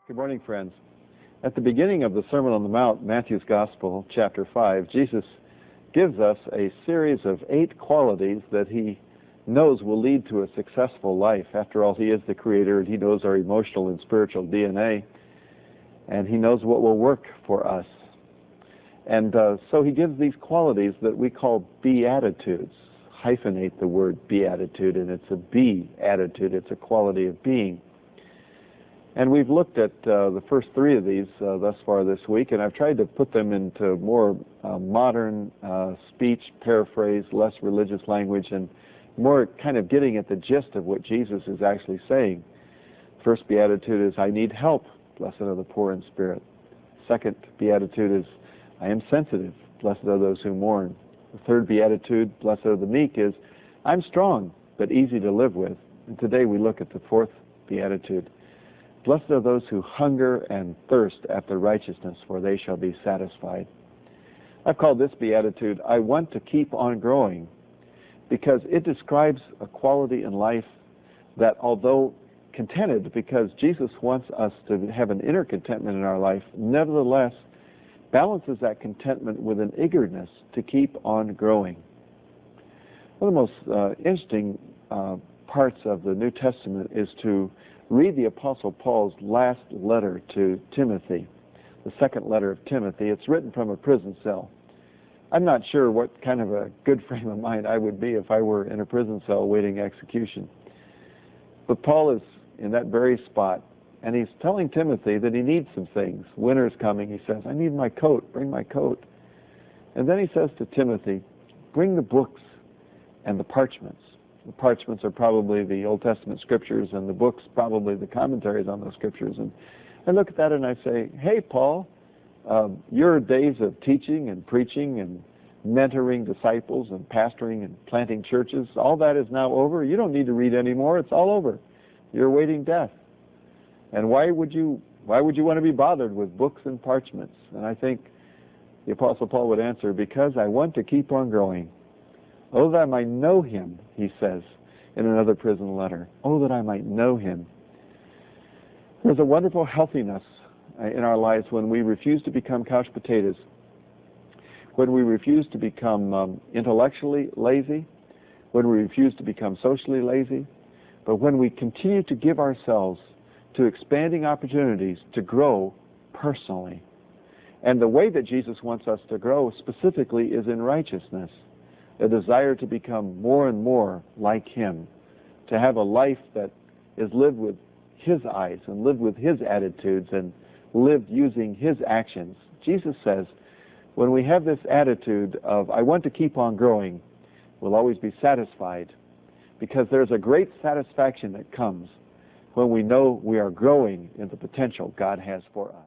Good morning, friends. At the beginning of the Sermon on the Mount, Matthew's Gospel, chapter 5, Jesus gives us a series of 8 qualities that he knows will lead to a successful life. After all, he is the Creator, and he knows our emotional and spiritual DNA, and he knows what will work for us. And so he gives these qualities that we call beatitudes. Hyphenate the word beatitude, and it's a be attitude. It's a quality of being. And we've looked at the first 3 of these thus far this week, and I've tried to put them into more modern speech, paraphrase, less religious language, and more kind of getting at the gist of what Jesus is actually saying. First beatitude is, I need help. Blessed are the poor in spirit. Second beatitude is, I am sensitive. Blessed are those who mourn. The third beatitude, blessed are the meek, is, I'm strong, but easy to live with. And today we look at the fourth beatitude. Blessed are those who hunger and thirst after righteousness, for they shall be satisfied. I've called this beatitude, I want to keep on growing, because it describes a quality in life that, although contented, because Jesus wants us to have an inner contentment in our life, nevertheless balances that contentment with an eagerness to keep on growing. One of the most interesting parts of the New Testament is to read the Apostle Paul's last letter to Timothy, the second letter of Timothy. It's written from a prison cell. I'm not sure what kind of a good frame of mind I would be if I were in a prison cell awaiting execution. But Paul is in that very spot, and he's telling Timothy that he needs some things. Winter's coming. He says, I need my coat. Bring my coat. And then he says to Timothy, bring the books and the parchments. The parchments are probably the Old Testament scriptures, and the books probably the commentaries on those scriptures. And I look at that and I say, hey, Paul, your days of teaching and preaching and mentoring disciples and pastoring and planting churches, all that is now over. You don't need to read anymore. It's all over. You're awaiting death. And why would you want to be bothered with books and parchments? And I think the Apostle Paul would answer, because I want to keep on growing. Oh, that I might know him, he says in another prison letter. Oh, that I might know him. There's a wonderful healthiness in our lives when we refuse to become couch potatoes, when we refuse to become intellectually lazy, when we refuse to become socially lazy, but when we continue to give ourselves to expanding opportunities to grow personally. And the way that Jesus wants us to grow specifically is in righteousness. A desire to become more and more like him, to have a life that is lived with his eyes and lived with his attitudes and lived using his actions. Jesus says, when we have this attitude of, I want to keep on growing, we'll always be satisfied, because there's a great satisfaction that comes when we know we are growing in the potential God has for us.